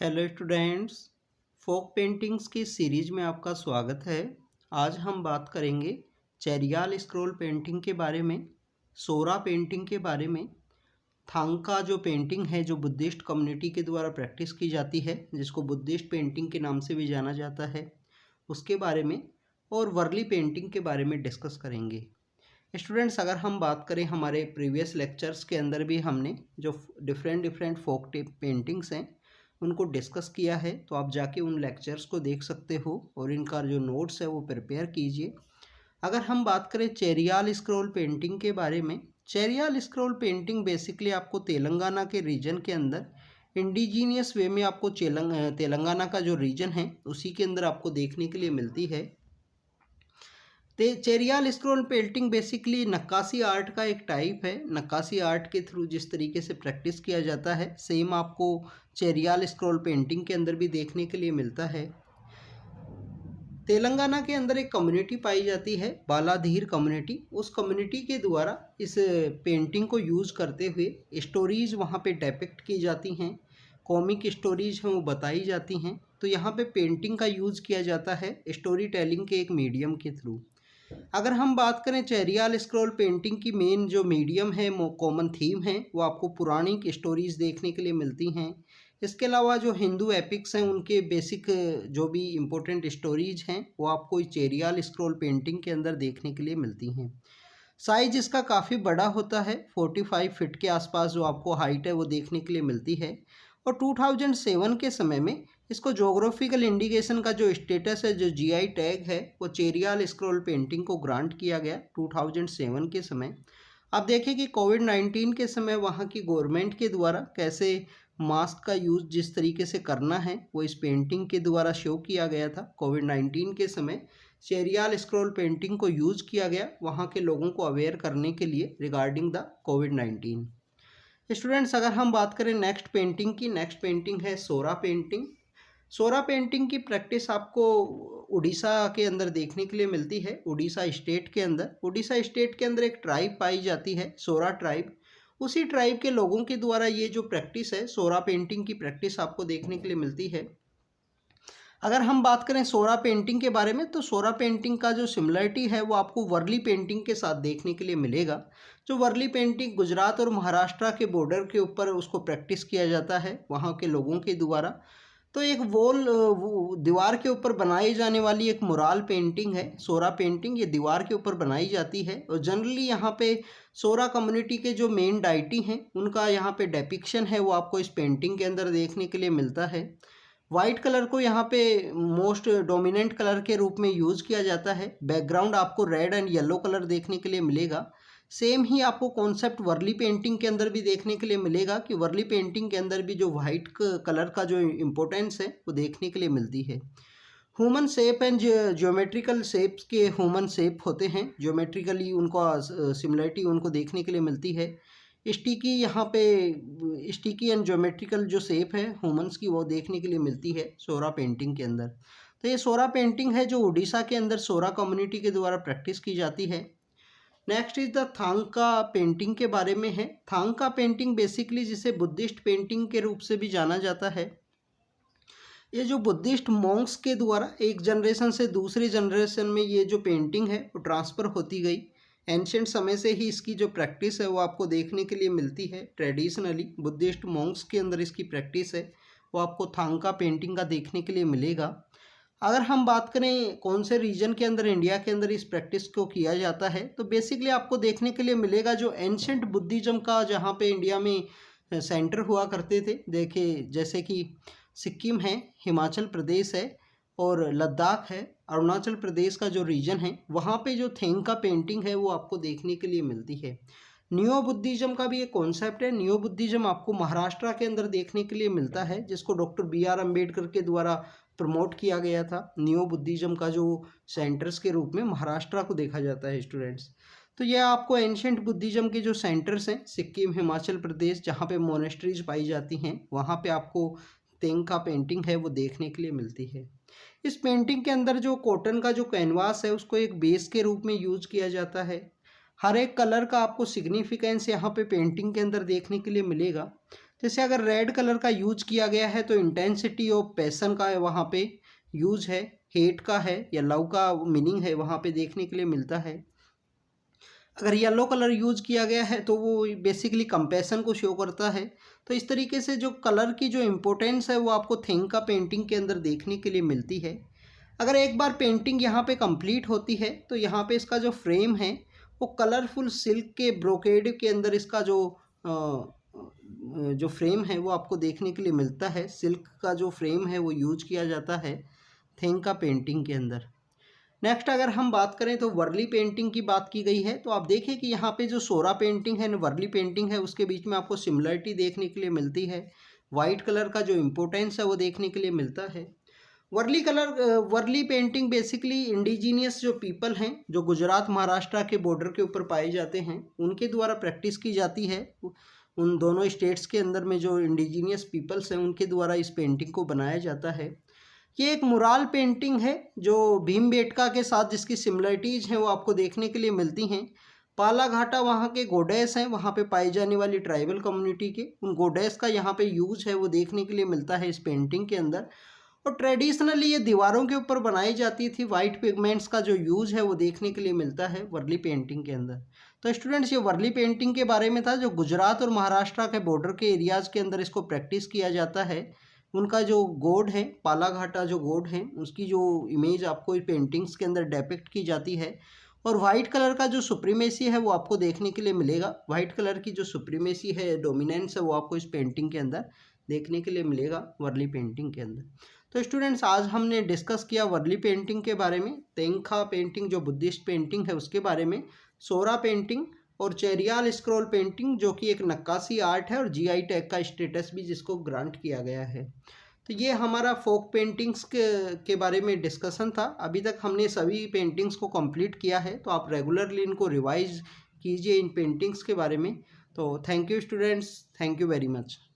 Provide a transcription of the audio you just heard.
Hello students, फोक paintings की series में आपका स्वागत है। आज हम बात करेंगे चेरियाल स्क्रॉल पेंटिंग के बारे में, सोरा पेंटिंग के बारे में, थांका जो पेंटिंग है जो बुद्धिस्ट कम्युनिटी के द्वारा प्रैक्टिस की जाती है, जिसको बुद्धिस्ट पेंटिंग के नाम से भी जाना जाता है, उसके बारे में, और वर्ली पेंटिंग के बारे में डिस्कस करेंगे। स्टूडेंट्स, अगर हम बात करें हमारे प्रीवियस लेक्चर्स के अंदर भी हमने जो डिफरेंट फोक पेंटिंग्स हैं उनको डिस्कस किया है, तो आप जाके उन लेक्चर्स को देख सकते हो और इनका जो नोट्स है वो प्रिपेयर कीजिए। अगर हम बात करें चेरियाल स्क्रॉल पेंटिंग के बारे में, चेरियाल स्क्रॉल पेंटिंग बेसिकली आपको तेलंगाना के रीजन के अंदर इंडिजीनियस वे में आपको तेलंगाना का जो रीजन है उसी के अंदर आपको देखने के लिए मिलती है। चेरियाल स्क्रॉल पेंटिंग बेसिकली नक्काशी आर्ट का एक टाइप है। नक्काशी आर्ट के थ्रू जिस तरीके से प्रैक्टिस किया जाता है सेम आपको चेरियाल स्क्रॉल पेंटिंग के अंदर भी देखने के लिए मिलता है। तेलंगाना के अंदर एक कम्युनिटी पाई जाती है, बालाधीर कम्युनिटी। उस कम्युनिटी के द्वारा इस पेंटिंग को यूज़ करते हुए स्टोरीज़ वहाँ पे डेपिक्ट की जाती हैं, कॉमिक स्टोरीज हैं वो बताई जाती हैं। तो यहाँ पे पेंटिंग का यूज़ किया जाता है स्टोरी टेलिंग के एक मीडियम के थ्रू। अगर हम बात करें चेरियाल स्क्रॉल पेंटिंग की मेन जो मीडियम है, कॉमन थीम है, वो आपको पुराणिक स्टोरीज देखने के लिए मिलती हैं। इसके अलावा जो हिंदू एपिक्स हैं उनके बेसिक जो भी इम्पोर्टेंट स्टोरीज हैं वो आपको चेरियाल स्क्रॉल पेंटिंग के अंदर देखने के लिए मिलती हैं। साइज इसका काफ़ी बड़ा होता है, 45 फीट के आसपास जो आपको हाइट है वो देखने के लिए मिलती है। और 2007 के समय में इसको जोग्राफिकल इंडिकेशन का जो स्टेटस है, जो जीआई टैग है, वो चेरियाल स्क्रॉल पेंटिंग को ग्रांट किया गया 2007 के समय। आप देखें कि कोविड-19 के समय वहाँ की गवर्नमेंट के द्वारा कैसे मास्क का यूज़ जिस तरीके से करना है वो इस पेंटिंग के द्वारा शो किया गया था। कोविड-19 के समय चेरियाल स्क्रॉल पेंटिंग को यूज़ किया गया वहाँ के लोगों को अवेयर करने के लिए रिगार्डिंग द कोविड-19। स्टूडेंट्स, अगर हम बात करें नेक्स्ट पेंटिंग की, नेक्स्ट पेंटिंग है सोरा पेंटिंग। सोरा पेंटिंग की प्रैक्टिस आपको उड़ीसा के अंदर देखने के लिए मिलती है, उड़ीसा स्टेट के अंदर। उड़ीसा स्टेट के अंदर एक ट्राइब पाई जाती है, सोरा ट्राइब। उसी ट्राइब के लोगों के द्वारा ये जो प्रैक्टिस है, सोरा पेंटिंग की प्रैक्टिस आपको देखने के लिए मिलती है। अगर हम बात करें सोरा पेंटिंग के बारे में, तो सोरा पेंटिंग का जो सिमिलरिटी है वो आपको वर्ली पेंटिंग के साथ देखने के लिए मिलेगा। जो वर्ली पेंटिंग गुजरात और महाराष्ट्र के बॉर्डर के ऊपर उसको प्रैक्टिस किया जाता है वहाँ के लोगों के द्वारा। तो एक दीवार के ऊपर बनाई जाने वाली एक मुराल पेंटिंग है सोरा पेंटिंग। ये दीवार के ऊपर बनाई जाती है और जनरली यहाँ पे सोरा कम्युनिटी के जो मेन डाइटी हैं उनका यहाँ पे डेपिक्शन है वो आपको इस पेंटिंग के अंदर देखने के लिए मिलता है। वाइट कलर को यहाँ पे मोस्ट डोमिनेंट कलर के रूप में यूज़ किया जाता है। बैकग्राउंड आपको रेड एंड येलो कलर देखने के लिए मिलेगा। सेम ही आपको कॉन्सेप्ट वर्ली पेंटिंग के अंदर भी देखने के लिए मिलेगा कि वर्ली पेंटिंग के अंदर भी जो वाइट कलर का जो इम्पोर्टेंस है वो देखने के लिए मिलती है। Human shape and geometrical shapes के ह्यूमन शेप होते हैं, ज्योमेट्रिकली उनका सिमिलरिटी उनको देखने के लिए मिलती है। स्टिकी यहाँ पे स्टिकी एंड ज्योमेट्रिकल जो शेप है ह्यूमंस की वो देखने के लिए मिलती है सोरा पेंटिंग के अंदर। तो ये सोरा पेंटिंग है जो उड़ीसा के अंदर सोरा कम्युनिटी के द्वारा प्रैक्टिस की जाती है। नेक्स्ट इज द थांका पेंटिंग के बारे में है। थांका पेंटिंग बेसिकली जिसे बुद्धिस्ट पेंटिंग के रूप से भी जाना जाता है। ये जो बुद्धिस्ट मॉन्क्स के द्वारा एक जनरेशन से दूसरी जनरेशन में ये जो पेंटिंग है वो ट्रांसफ़र होती गई। एंशिएंट समय से ही इसकी जो प्रैक्टिस है वो आपको देखने के लिए मिलती है। ट्रेडिशनली बुद्धिस्ट मॉन्क्स के अंदर इसकी प्रैक्टिस है वो आपको थांका पेंटिंग का देखने के लिए मिलेगा। अगर हम बात करें कौन से रीजन के अंदर इंडिया के अंदर इस प्रैक्टिस को किया जाता है, तो बेसिकली आपको देखने के लिए मिलेगा जो एंशिएंट बुद्धिज़्म का जहाँ पे इंडिया में सेंटर हुआ करते थे। देखिए जैसे कि सिक्किम है, हिमाचल प्रदेश है और लद्दाख है, अरुणाचल प्रदेश का जो रीजन है वहाँ पे जो थेंका पेंटिंग है वो आपको देखने के लिए मिलती है। न्यो बुद्धिज़्म का भी एक कॉन्सेप्ट है। न्यो बुद्धिज़्म आपको महाराष्ट्र के अंदर देखने के लिए मिलता है जिसको डॉक्टर बी.आर. अम्बेडकर के द्वारा प्रमोट किया गया था। न्यो बुद्धिज़्म का जो सेंटर्स के रूप में महाराष्ट्र को देखा जाता है स्टूडेंट्स। तो यह आपको एंशिएंट बुद्धिज़्म के जो सेंटर्स हैं सिक्किम, हिमाचल प्रदेश, जहाँ पे मोनेस्ट्रीज पाई जाती हैं वहाँ पे आपको तेंका पेंटिंग है वो देखने के लिए मिलती है। इस पेंटिंग के अंदर जो कॉटन का जो कैनवास है उसको एक बेस के रूप में यूज किया जाता है। हर एक कलर का आपको सिग्निफिकेंस यहाँ पे पेंटिंग के अंदर देखने के लिए मिलेगा। जैसे अगर रेड कलर का यूज किया गया है तो इंटेंसिटी ऑफ पैसन का वहाँ पे यूज है, हेट का है या लव का मीनिंग है वहाँ पे देखने के लिए मिलता है। अगर येलो कलर यूज किया गया है तो वो बेसिकली कंपैशन को शो करता है। तो इस तरीके से जो कलर की जो इम्पोर्टेंस है वो आपको थिंका पेंटिंग के अंदर देखने के लिए मिलती है। अगर एक बार पेंटिंग यहाँ पे कंप्लीट होती है तो यहाँ पे इसका जो फ्रेम है वो कलरफुल सिल्क के ब्रोकेड के अंदर इसका जो फ्रेम है वो आपको देखने के लिए मिलता है। सिल्क का जो फ्रेम है वो यूज किया जाता है थिंका पेंटिंग के अंदर। नेक्स्ट अगर हम बात करें तो वर्ली पेंटिंग की बात की गई है, तो आप देखें कि यहाँ पे जो सोरा पेंटिंग है वर्ली पेंटिंग है उसके बीच में आपको सिमिलरिटी देखने के लिए मिलती है। वाइट कलर का जो इम्पोर्टेंस है वो देखने के लिए मिलता है। वर्ली पेंटिंग बेसिकली इंडिजीनियस जो पीपल हैं जो गुजरात महाराष्ट्र के बॉर्डर के ऊपर पाए जाते हैं उनके द्वारा प्रैक्टिस की जाती है। उन दोनों स्टेट्स के अंदर में जो इंडिजीनियस पीपल्स हैं उनके द्वारा इस पेंटिंग को बनाया जाता है। ये एक मुराल पेंटिंग है जो भीमबेटका के साथ जिसकी सिमिलरिटीज़ हैं वो आपको देखने के लिए मिलती हैं। पालाघाटा वहाँ के गोडेस हैं, वहाँ पे पाई जाने वाली ट्राइबल कम्युनिटी के उन गोडेस का यहाँ पे यूज है वो देखने के लिए मिलता है इस पेंटिंग के अंदर। और ट्रेडिशनली ये दीवारों के ऊपर बनाई जाती थी। वाइट पिगमेंट्स का जो यूज़ है वो देखने के लिए मिलता है वर्ली पेंटिंग के अंदर। तो स्टूडेंट्स ये वर्ली पेंटिंग के बारे में था जो गुजरात और महाराष्ट्र के बॉर्डर के एरियाज़ के अंदर इसको प्रैक्टिस किया जाता है। उनका जो गॉड है पालाघाटा जो गॉड है उसकी जो इमेज आपको पेंटिंग्स के अंदर डेपिक्ट की जाती है। और वाइट कलर का जो सुप्रीमेसी है वो आपको देखने के लिए मिलेगा। वाइट कलर की जो सुप्रीमेसी है डोमिनेंस है वो आपको इस पेंटिंग के अंदर देखने के लिए मिलेगा वर्ली पेंटिंग के अंदर। तो स्टूडेंट्स आज हमने डिस्कस किया वर्ली पेंटिंग के बारे में, तेंखा पेंटिंग जो बुद्धिस्ट पेंटिंग है उसके बारे में, सोरा पेंटिंग और चेरियाल स्क्रॉल पेंटिंग जो कि एक नक्काशी आर्ट है और जीआई टैग का स्टेटस भी जिसको ग्रांट किया गया है। तो ये हमारा फोक पेंटिंग्स के बारे में डिस्कशन था। अभी तक हमने सभी पेंटिंग्स को कंप्लीट किया है, तो आप रेगुलरली इनको रिवाइज कीजिए इन पेंटिंग्स के बारे में। तो thank you students, thank you very much.